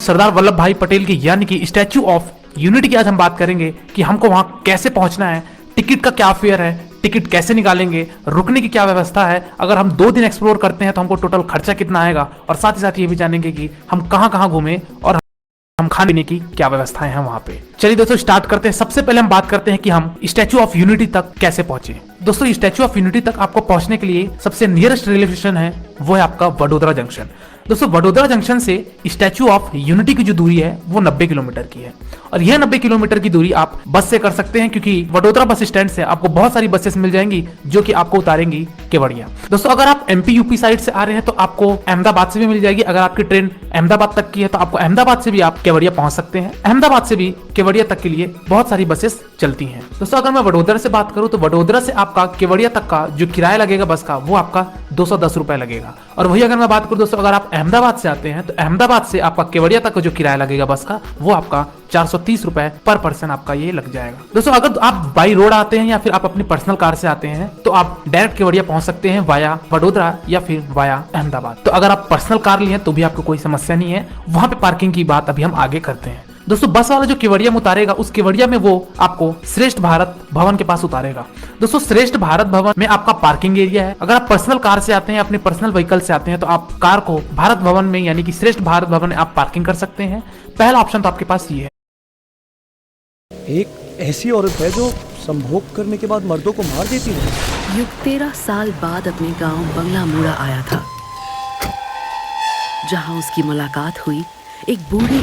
सरदार वल्लभ भाई पटेल की यानी कि स्टैच्यू ऑफ यूनिटी की आज हम बात करेंगे कि हमको वहां कैसे पहुंचना है, टिकट का क्या फेयर है, टिकट कैसे निकालेंगे, रुकने की क्या व्यवस्था है, अगर हम 2 दिन एक्सप्लोर करते हैं तो हमको टोटल खर्चा कितना आएगा, और साथ ही साथ ये भी जानेंगे कि हम कहां कहां घूमें और हम खाने पीने की क्या व्यवस्थाएं हैं वहां पे। चलिए दोस्तों स्टार्ट करते हैं। सबसे पहले हम बात करते हैं कि हम स्टैच्यू ऑफ यूनिटी तक कैसे पहुंचे। दोस्तों स्टैच्यू ऑफ यूनिटी तक आपको पहुंचने के लिए सबसे नियरेस्ट रेलवे स्टेशन है वो है आपका वडोदरा जंक्शन। दोस्तों वडोदरा जंक्शन से स्टैच्यू ऑफ यूनिटी की जो दूरी है वो 90 किलोमीटर की है, और यह 90 किलोमीटर की दूरी आप बस से कर सकते हैं, क्योंकि वडोदरा बस स्टैंड से आपको बहुत सारी बसेस मिल जाएंगी जो कि आपको उतारेंगी केवड़िया। दोस्तों अगर आप एमपी यूपी साइड से आ रहे हैं तो आपको अहमदाबाद से भी मिल जाएगी। अगर आपकी ट्रेन अहमदाबाद तक की है तो आपको अहमदाबाद से भी आप केवड़िया पहुंच सकते हैं। अहमदाबाद से भी केवड़िया तक के लिए बहुत सारी बसेस चलती हैं। दोस्तों अगर मैं वडोदरा से बात करूं तो वडोदरा से आपका केवड़िया तक का जो किराया लगेगा बस का वो आपका 210 रुपए लगेगा। और वही अगर मैं बात करूं दोस्तों अगर आप अहमदाबाद से आते हैं तो अहमदाबाद से आपका केवड़िया तक का जो किराया लगेगा बस का वो आपका 430 रुपए पर पर्सन आपका ये लग जाएगा। दोस्तों अगर आप बाई रोड आते हैं या फिर आप अपनी पर्सनल कार से आते हैं तो आप डायरेक्ट केवड़िया पहुंच सकते हैं वाया वडोदरा या फिर वाया अहमदाबाद। तो अगर आप पर्सनल कार लिए तो भी आपको कोई समस्या नहीं है, वहां पे पार्किंग की बात अभी हम आगे करते हैं। दोस्तों बस वाला जो केवड़िया में उतारेगा उस केवड़िया में वो आपको श्रेष्ठ भारत भवन के पास उतारेगा। दोस्तों श्रेष्ठ भारत भवन में आपका पार्किंग एरिया है। अगर आप पर्सनल कार से आते हैं, अपने पर्सनल व्हीकल से आते हैं तो आप कार को भारत भवन में यानी कि श्रेष्ठ भारत भवन में आप पार्किंग कर सकते हैं। पहला ऑप्शन तो आपके पास ये है। एक ऐसी औरत है जो संभोग करने के बाद मर्दों को मार देती है। युग 13 साल बाद अपने गांव बंगला मूड़ा आया था, जहां उसकी मुलाकात हुई एक बूढ़ी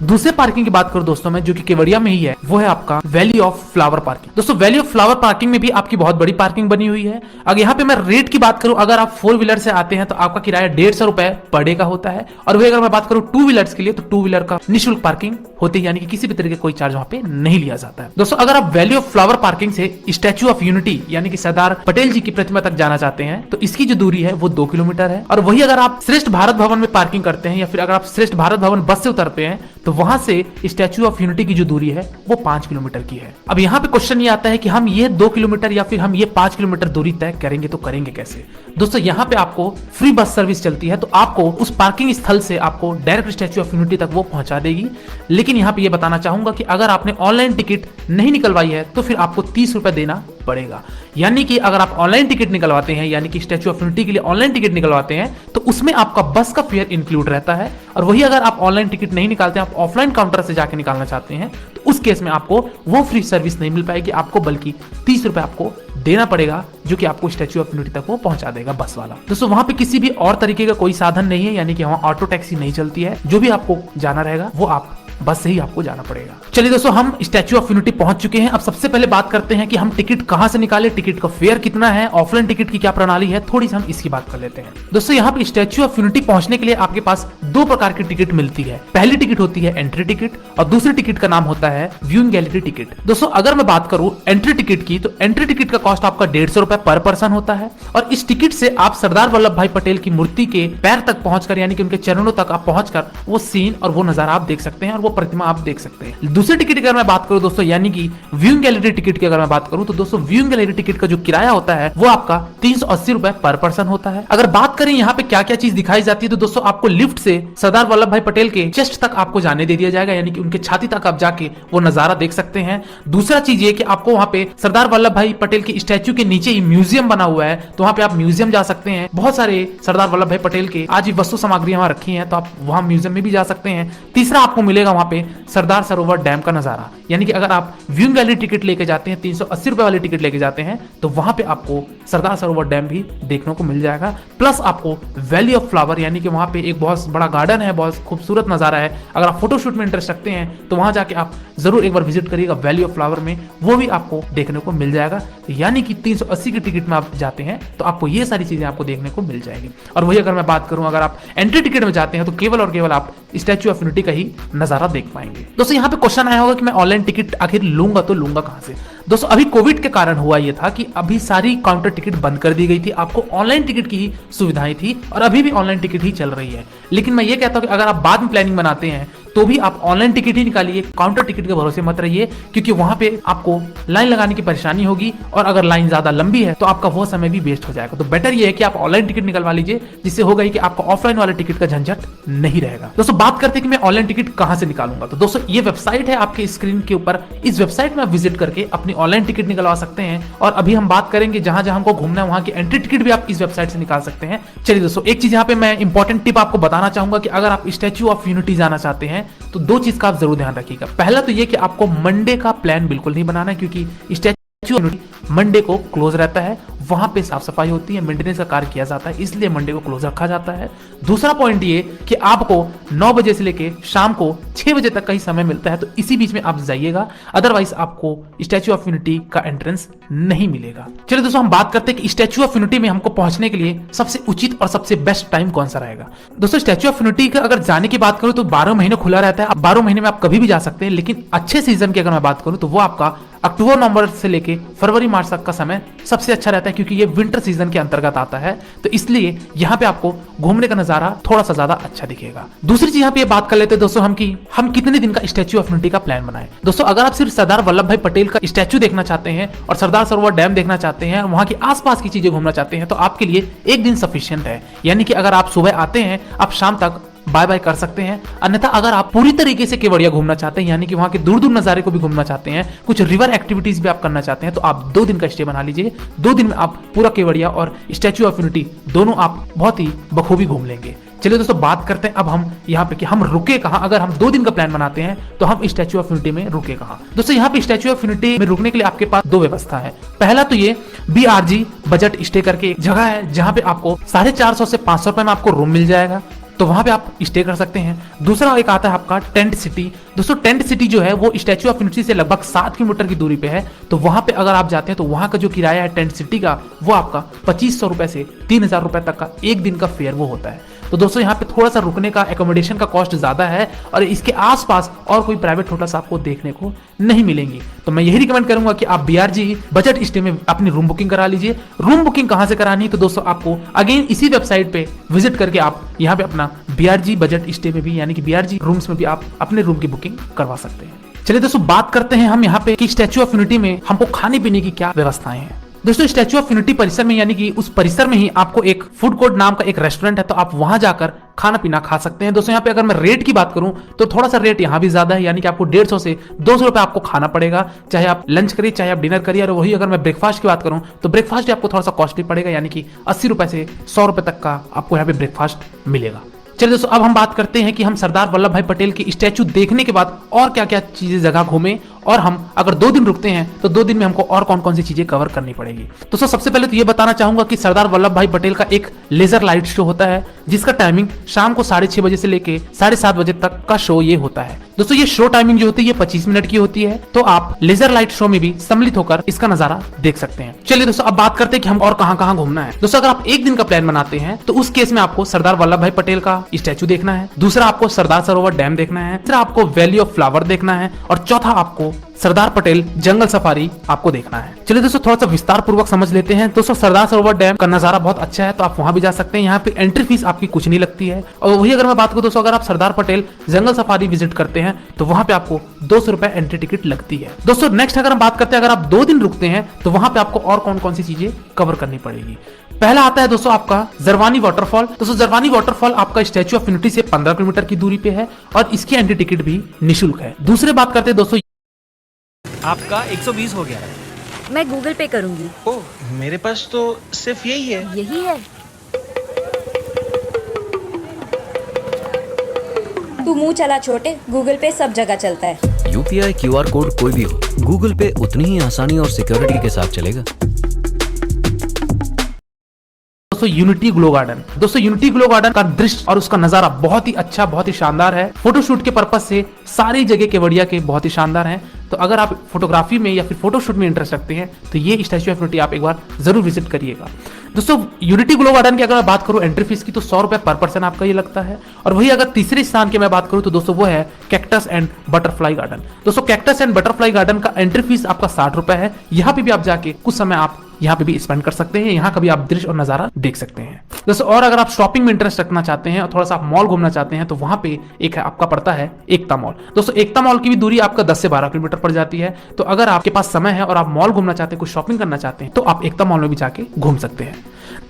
दूसरे पार्किंग की बात करूं दोस्तों मैं जो कि केवड़िया में ही है वो है आपका वैली ऑफ फ्लावर पार्किंग। दोस्तों वैली ऑफ फ्लावर पार्किंग में भी आपकी बहुत बड़ी पार्किंग बनी हुई है। अगर यहाँ पे मैं रेट की बात करूं अगर आप 4 व्हीलर से आते हैं तो आपका किराया 150 रुपए पर डे का होता है, और वही अगर मैं बात करूं 2 व्हीलर्स के लिए तो 2 व्हीलर का निःशुल्क पार्किंग होती है, यानी कि किसी भी तरीके कोई चार्ज वहां पे नहीं लिया जाता है। दोस्तों अगर आप वैली ऑफ फ्लावर पार्किंग से स्टैच्यू ऑफ यूनिटी यानी कि सरदार पटेल जी की प्रतिमा तक जाना चाहते हैं तो इसकी जो दूरी है वो 2 किलोमीटर है। और वही अगर आप श्रेष्ठ भारत भवन में पार्किंग करते हैं या फिर अगर आप श्रेष्ठ भारत भवन बस से उतरते हैं तो वहां से स्टैच्यू ऑफ यूनिटी की जो दूरी है वो 5 किलोमीटर की है। अब यहाँ पे क्वेश्चन ये आता है कि हम ये 2 किलोमीटर या फिर हम ये 5 किलोमीटर दूरी तय करेंगे तो करेंगे कैसे। दोस्तों यहाँ पे आपको फ्री बस सर्विस चलती है, तो आपको उस पार्किंग स्थल से आपको डायरेक्ट स्टैच्यू ऑफ यूनिटी तक वो पहुंचा देगी। लेकिन यहाँ पे ये बताना चाहूंगा कि अगर आपने ऑनलाइन टिकट नहीं निकलवाई है तो फिर आपको 30 रुपए देना पड़ेगा। यानी कि अगर आप ऑनलाइन टिकट निकलवाते हैं यानी कि स्टैच्यू ऑफ यूनिटी के लिए ऑनलाइन टिकट निकलवाते हैं तो उसमें आपका बस का फेयर इंक्लूड रहता है। और वही अगर आप ऑनलाइन टिकट नहीं निकालते हैं, आप ऑफलाइन काउंटर से जाके निकालना चाहते हैं तो उस केस में आपको वो फ्री सर्विस नहीं मिल पाएगी, आपको बल्कि 30 रुपए आपको देना पड़ेगा, जो कि आपको स्टैच्यू ऑफ यूनिटी तक वो पहुंचा देगा बस वाला। दोस्तों वहां पे किसी भी और तरीके का कोई साधन नहीं है, यानी कि वहां ऑटो टैक्सी नहीं चलती है। जो भी आपको जाना रहेगा वो आप बस से ही आपको जाना पड़ेगा। चलिए दोस्तों हम स्टैच्यू ऑफ यूनिटी पहुंच चुके हैं। अब सबसे पहले बात करते हैं कि हम टिकट कहां से निकालें, टिकट का फेयर कितना है, ऑफलाइन टिकट की क्या प्रणाली है, थोड़ी सी हम इसकी बात कर लेते हैं। दोस्तों यहाँ पे स्टैच्यू ऑफ यूनिटी पहुंचने के लिए आपके पास 2 प्रकार की टिकट मिलती है। पहली टिकट होती है एंट्री टिकट और दूसरी टिकट का नाम होता है व्यूइंग गैलरी टिकट। दोस्तों अगर मैं बात करूं एंट्री टिकट की तो एंट्री टिकट का कॉस्ट आपका 150 रुपए पर पर्सन होता है, और इस टिकट से आप सरदार वल्लभ भाई पटेल की मूर्ति के पैर तक पहुंचकर यानी कि उनके चरणों तक आप पहुंचकर वो सीन और वो नजारा आप देख सकते हैं और वो प्रतिमा आप देख सकते हैं। दूसरी टिकट की अगर मैं बात करूं दोस्तों यानी कि व्यूइंग गैलरी टिकट की अगर मैं बात करूं तो दोस्तों व्यूइंग गैलरी टिकट का जो किराया होता है वो आपका 380 रुपए पर पर्सन होता है। अगर बात करें यहाँ पे क्या क्या चीज दिखाई जाती है तो दोस्तों आपको लिफ्ट से सरदार वल्लभ भाई पटेल के चेस्ट तक आपको जाने दे दिया जाएगा, यानी कि उनके छाती तक आप जाके वो नजारा देख सकते हैं। दूसरा चीज ये कि आपको वहां पे सरदार वल्लभ भाई पटेल के स्टैच्यू के नीचे ही म्यूजियम बना हुआ है, तो वहां पे आप म्यूजियम जा सकते हैं। बहुत सारे सरदार वल्लभ भाई पटेल के आज भी वस्तु सामग्री वहां रखी है, तो आप वहां म्यूजियम में भी जा सकते हैं। तीसरा आपको मिलेगा वहां पे सरदार सरोवर डैम का नजारा, यानी कि अगर आप व्यूइंग गैलरी टिकट लेके जाते हैं 380 रुपए वाली टिकट लेके जाते हैं तो वहां पे आपको सरदार सरोवर डैम भी देखने को मिल जाएगा। प्लस आपको वैली ऑफ फ्लावर यानी कि वहां पे एक बहुत बड़ा गार्डन है, बहुत खूबसूरत नजारा है। अगर आप फोटोशूट में इंटरेस्ट रखते हैं तो वहां जाके आप जरूर एक बार विजिट करिएगा वैली ऑफ फ्लावर में, वो भी आपको देखने को मिल जाएगा। यानी कि 380 की टिकट में आप जाते हैं तो आपको ये सारी चीजें आपको देखने को मिल जाएगी। और वही अगर मैं बात करूं अगर आप एंट्री टिकट में जाते हैं तो केवल और केवल आप स्टैच्यू ऑफ यूनिटी का ही नजारा देख पाएंगे। दोस्तों यहाँ पे क्वेश्चन आया होगा कि मैं ऑनलाइन टिकट आखिर लूंगा तो लूंगा कहां से। दोस्तों अभी कोविड के कारण हुआ यह था कि अभी सारी काउंटर टिकट बंद कर दी गई थी, आपको ऑनलाइन टिकट की ही सुविधाएं थी और अभी भी ऑनलाइन टिकट ही चल रही है। लेकिन मैं ये कहता हूं कि अगर आप बाद में प्लानिंग बनाते हैं तो भी आप ऑनलाइन टिकट ही निकालिए, काउंटर टिकट के भरोसे मत रहिए, क्योंकि वहां पे आपको लाइन लगाने की परेशानी होगी और अगर लाइन ज्यादा लंबी है तो आपका वो समय भी वेस्ट हो जाएगा। तो बेटर ये है कि आप ऑनलाइन टिकट निकलवा लीजिए, जिससे होगा कि आपका ऑफलाइन वाले टिकट का झंझट नहीं रहेगा। दोस्तों बात करते हैं कि मैं ऑनलाइन टिकट कहां से निकालूंगा। तो दोस्तों ये वेबसाइट है आपके स्क्रीन के ऊपर, इस वेबसाइट में आप विजिट करके अपनी ऑनलाइन टिकट निकलवा सकते हैं। और अभी हम बात करेंगे जहां जहां हमको घूमना है वहां की एंट्री टिकट भी आप इस वेबसाइट से निकाल सकते हैं। चलिए दोस्तों एक चीज यहाँ पे मैं इंपॉर्टेंट टिप आपको बताना चाहूंगा कि अगर आप स्टैच्यू ऑफ यूनिटी जाना चाहते हैं तो दो चीज का आप जरूर ध्यान रखिएगा। पहला तो ये कि आपको मंडे का प्लान बिल्कुल नहीं बनाना है, क्योंकि स्टैच्यू ऑफ यूनिटी मंडे को क्लोज रहता है, वहां पे साफ सफाई होती है, मेंटेनेंस का कार्य किया जाता है, इसलिए मंडे को क्लोज रखा जाता है। दूसरा पॉइंट ये कि आपको 9 बजे से लेके शाम को 6 बजे तक का ही समय मिलता है, तो इसी बीच में आप जाइएगा, अदरवाइज आपको स्टैच्यू ऑफ यूनिटी का एंट्रेंस नहीं मिलेगा। चलिए दोस्तों हम बात करते हैं कि स्टैच्यू ऑफ यूनिटी में हमको पहुंचने के लिए सबसे उचित और सबसे बेस्ट टाइम कौन सा रहेगा। दोस्तों स्टैच्यू ऑफ यूनिटी का अगर जाने की बात करूं तो 12 महीने खुला रहता है, 12 महीने में आप कभी भी जा सकते हैं, लेकिन अच्छे सीजन की अगर मैं बात करूं तो वो आपका अक्टूबर नवंबर से लेके फरवरी मार्च तक का समय सबसे अच्छा रहता है, क्योंकि ये विंटर सीजन के अंतर्गत आता है, तो इसलिए यहाँ पे आपको घूमने का नजारा थोड़ा सा ज्यादा अच्छा दिखेगा। दूसरी चीज यहाँ पे बात कर लेते हैं दोस्तों हम कितने दिन का स्टैच्यू ऑफ यूनिटी का प्लान बनाएं। दोस्तों अगर आप सिर्फ सरदार वल्लभ भाई पटेल का स्टैच्यू देखना चाहते हैं और सरदार सरोवर डैम देखना चाहते हैं, वहां की आसपास की चीजें घूमना चाहते हैं, तो आपके लिए एक दिन सफिशियंट है। यानी कि अगर आप सुबह आते हैं आप शाम तक बाय बाय कर सकते हैं। अन्यथा अगर आप पूरी तरीके से केवड़िया घूमना चाहते हैं, यानी कि वहां के दूर दूर नजारे को भी घूमना चाहते हैं, कुछ रिवर एक्टिविटीज भी आप करना चाहते हैं, तो आप 2 दिन का स्टे बना लीजिए। 2 दिन में आप पूरा केवड़िया और स्टैच्यू ऑफ यूनिटी दोनों आप बहुत ही बखूबी घूम लेंगे। चलिए दोस्तों बात करते हैं अब हम यहाँ पे कि हम रुके कहाँ। अगर हम 2 दिन का प्लान बनाते हैं तो हम स्टैच्यू ऑफ यूनिटी में रुके कहाँ। दोस्तों यहाँ पे स्टैच्यू ऑफ यूनिटी में रुकने के लिए आपके पास 2 व्यवस्था है। पहला तो ये BRG बजट स्टे करके एक जगह है, जहाँ पे आपको 450 से 500 रुपए में आपको रूम मिल जाएगा, तो वहां पे आप स्टे कर सकते हैं। दूसरा एक आता है आपका टेंट सिटी। दोस्तों टेंट सिटी जो है वो स्टैच्यू ऑफ यूनिटी से लगभग 7 किलोमीटर की दूरी पे है, तो वहां पे अगर आप जाते हैं तो वहां का जो किराया है टेंट सिटी का वो आपका 2500 रुपए से 3000 रुपए तक का एक दिन का फेयर वो होता है। तो दोस्तों यहाँ पे थोड़ा सा रुकने का एकोमोडेशन का कॉस्ट ज्यादा है और इसके आसपास और कोई प्राइवेट होटल्स आपको देखने को नहीं मिलेंगी, तो मैं यही रिकमेंड करूंगा कि आप BRG बजट स्टे में अपनी रूम बुकिंग करा लीजिए। रूम बुकिंग कहां से करानी है तो दोस्तों आपको अगेन इसी वेबसाइट पे विजिट करके आप यहाँ पे अपना BRG बजट स्टे में भी यानी कि BRG रूम्स में भी आप अपने रूम की बुकिंग करवा सकते हैं। चलिए दोस्तों बात करते हैं हम यहाँ पे कि स्टैच्यू ऑफ यूनिटी में हमको खाने पीने की क्या व्यवस्थाएं हैं। दोस्तों स्टैच्यू ऑफ यूनिटी परिसर में यानी कि उस परिसर में ही आपको एक फूड कोर्ट नाम का एक रेस्टोरेंट है, तो आप वहां जाकर खाना पीना खा सकते हैं। दोस्तों यहाँ पे अगर मैं रेट की बात करूं तो थोड़ा सा रेट यहाँ भी ज्यादा है, यानी कि आपको 150 से 200 रुपए आपको खाना पड़ेगा, चाहे आप लंच करिए चाहे आप डिनर करिए। और वही अगर मैं ब्रेकफास्ट की बात करूं तो ब्रेकफास्ट भी आपको थोड़ा सा कॉस्टली पड़ेगा, यानी कि 80 रुपए से 100 रुपए तक का आपको यहाँ पे ब्रेकफास्ट मिलेगा। चलिए दोस्तों अब हम बात करते हैं कि हम सरदार वल्लभ भाई पटेल की स्टैच्यू देखने के बाद और क्या क्या चीजें जगह घूमें, और हम अगर 2 दिन रुकते हैं तो 2 दिन में हमको और कौन कौन सी चीजें कवर करनी पड़ेगी। दोस्तों सबसे पहले तो ये बताना चाहूंगा कि सरदार वल्लभ भाई पटेल का एक लेजर लाइट शो होता है, जिसका टाइमिंग शाम को 6:30 बजे से लेके 7:30 बजे तक का शो ये होता है। दोस्तों ये शो टाइमिंग जो होती है ये 25 मिनट की होती है, तो आप लेजर लाइट शो में भी सम्मिलित होकर इसका नजारा देख सकते हैं। चलिए दोस्तों अब बात करते हैं कि हम और कहां कहां घूमना है। दोस्तों अगर आप 1 दिन का प्लान बनाते हैं तो उस केस में आपको सरदार वल्लभ भाई पटेल का स्टैच्यू देखना है, दूसरा आपको सरदार सरोवर डैम देखना है, तीसरा आपको वैली ऑफ फ्लावर देखना है, और चौथा आपको सरदार पटेल जंगल सफारी आपको देखना है। चलिए दोस्तों थोड़ा सा विस्तार पूर्वक समझ लेते हैं। दोस्तों सरदार सरोवर डैम का नजारा बहुत अच्छा है, तो आप वहां भी जा सकते हैं। यहाँ पे एंट्री फीस आपकी कुछ नहीं लगती है। और वही अगर मैं बात करूं दोस्तों अगर आप सरदार पटेल जंगल सफारी विजिट करते हैं तो वहां पे आपको 200 रुपए एंट्री टिकट लगती है। दोस्तों नेक्स्ट अगर हम बात करते हैं अगर आप 2 दिन रुकते हैं तो वहां पे आपको और कौन कौन सी चीजें कवर करनी पड़ेगी। पहला आता है दोस्तों आपका जरवानी वाटरफॉल। दोस्तों जरवानी वाटरफॉल आपका स्टैच्यू ऑफ यूनिटी से 15 किलोमीटर की दूरी पे है और इसकी एंट्री टिकट भी निःशुल्क है। दूसरे बात करते हैं दोस्तों आपका 120 हो गया है। मैं गूगल पे करूंगी। ओह, मेरे पास तो सिर्फ यही है। यही है। तू मुंह चला छोटे, गूगल पे सब जगह चलता है। UPI QR कोड कोई भी हो, गूगल पे उतनी ही आसानी और सिक्योरिटी के साथ चलेगा। दोस्तों यूनिटी ग्लो गार्डन। दोस्तों यूनिटी ग्लो गार्डन का दृश्य और उसका नजारा बहुत ही अच्छा बहुत ही शानदार है। फोटोशूट के पर्पज से सारी जगह केवड़िया के बहुत ही शानदार हैं, तो अगर आप फोटोग्राफी में या फिर फोटोशूट में इंटरेस्ट रखते हैं तो ये स्टैच्यू ऑफ यूनिटी आप एक बार जरूर विजिट करिएगा। दोस्तों यूनिटी ग्लो गार्डन की अगर मैं बात करूं एंट्री फीस की तो 100 रुपए पर पर्सन आपका ये लगता है। और वही अगर तीसरे स्थान की मैं बात करूं तो दोस्तों वो है कैक्टस एंड बटरफ्लाई गार्डन। दोस्तों कैक्टस एंड बटरफ्लाई गार्डन का एंट्री फीस आपका 60 रुपए है। यहाँ पे भी आप जाके कुछ समय आप यहाँ पे भी स्पेंड कर सकते हैं, यहाँ का भी आप दृश्य और नजारा देख सकते हैं दोस्तों। और अगर आप शॉपिंग में इंटरेस्ट रखना चाहते हैं और थोड़ा सा आप मॉल घूमना चाहते हैं तो वहां पे एक आपका पड़ता है एकता मॉल। दोस्तों एकता मॉल की भी दूरी आपका 10 से 12 किलोमीटर पड़ जाती है। तो अगर आपके पास समय है और आप मॉल घूमना चाहते हैं, कुछ शॉपिंग करना चाहते हैं, तो आप एकता मॉल में भी जाके घूम सकते हैं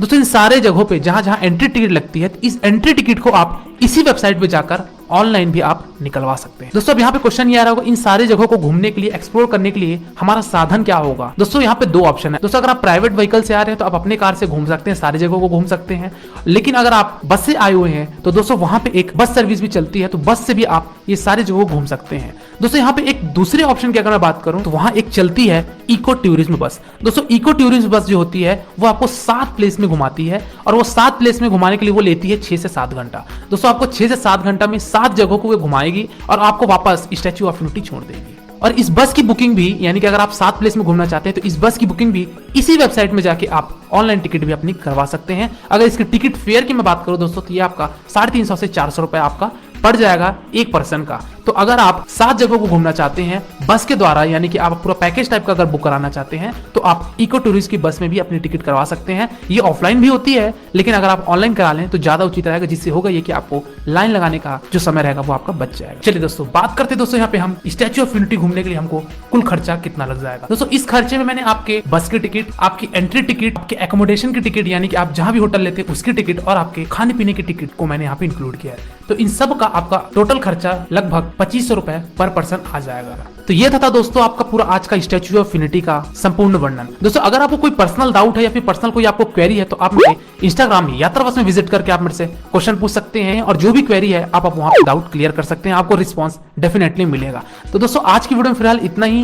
दोस्तों। इन सारे जगहों पे जहां जहां एंट्री टिकट लगती है, इस एंट्री टिकट को आप इसी वेबसाइट पे जाकर ऑनलाइन भी आप निकलवा सकते हैं दोस्तों। अब यहाँ पे क्वेश्चन ये आ रहा होगा, इन सारे जगहों को घूमने के लिए, एक्सप्लोर करने के लिए हमारा साधन क्या होगा। दोस्तों यहाँ पे दो ऑप्शन है दोस्तों। अगर आप प्राइवेट व्हीकल से आ रहे हैं तो आप अपने कार से घूम सकते हैं, सारी जगहों को घूम सकते हैं। लेकिन अगर आप बस से आए हुए हैं तो दोस्तों वहां पे एक बस सर्विस भी चलती है, तो बस से भी आप ये सारी जगहों घूम सकते हैं दोस्तों। यहाँ पे एक दूसरे ऑप्शन की अगर मैं बात करूं तो वहां एक चलती है इको टूरिज्म बस दोस्तों। इको टूरिज्म बस जो होती है वो आपको 7 प्लेस में घुमाती है, और वो 7 प्लेस में घुमाने के लिए वो लेती है 6 से 7 घंटा दोस्तों। आपको 6 से 7 घंटा में 7 जगहों को वो घुमाएगी और आपको वापस स्टैच्यू ऑफ यूनिटी छोड़ देगी। और इस बस की बुकिंग भी, यानी कि अगर आप 7 प्लेस में घूमना चाहते हैं तो इस बस की बुकिंग भी इसी वेबसाइट में जाके आप ऑनलाइन टिकट भी अपनी करवा सकते हैं। अगर इसकी टिकट फेयर की मैं बात करूं दोस्तों तो ये आपका 350 से 400 रुपए आपका पड़ जाएगा एक पर्सन का। तो अगर आप 7 जगहों को घूमना चाहते हैं बस के द्वारा, यानी कि आप पूरा पैकेज टाइप का अगर बुक कराना चाहते हैं, तो आप इको टूरिस्ट की बस में भी अपनी टिकट करवा सकते हैं। ये ऑफलाइन भी होती है, लेकिन अगर आप ऑनलाइन करा लें तो ज्यादा उचित रहेगा, जिससे होगा ये कि आपको लाइन लगाने का जो समय रहेगा वो आपका बच जाएगा। चलिए दोस्तों बात करते हैं दोस्तों यहाँ पे हम स्टैच्यू ऑफ यूनिटी घूमने के लिए हमको कुल खर्चा कितना लग जाएगा। दोस्तों इस खर्चे में मैंने आपके बस की टिकट, आपकी एंट्री टिकट, आपके एकोमोडेशन की टिकट, यानी कि आप जहां भी होटल लेते हैं उसकी टिकट, और आपके खाने पीने की टिकट को मैंने यहाँ पे इंक्लूड किया है। तो इन सब का आपका टोटल खर्चा लगभग 2500 रुपए पर पर्सन आ जाएगा। तो ये था दोस्तों आपका पूरा आज का स्टैच्यू ऑफ यूनिटी का संपूर्ण वर्णन। दोस्तों अगर आपको कोई पर्सनल डाउट है या फिर पर्सनल कोई आपको क्वेरी है तो आप मेरे इंस्टाग्राम यात्राबस में विजिट करके आप मेरे से क्वेश्चन पूछ सकते हैं, और जो भी क्वेरी है आप वहां पे डाउट क्लियर कर सकते हैं, आपको रिस्पॉन्स डेफिनेटली मिलेगा। तो दोस्तों आज की वीडियो में फिलहाल इतना ही।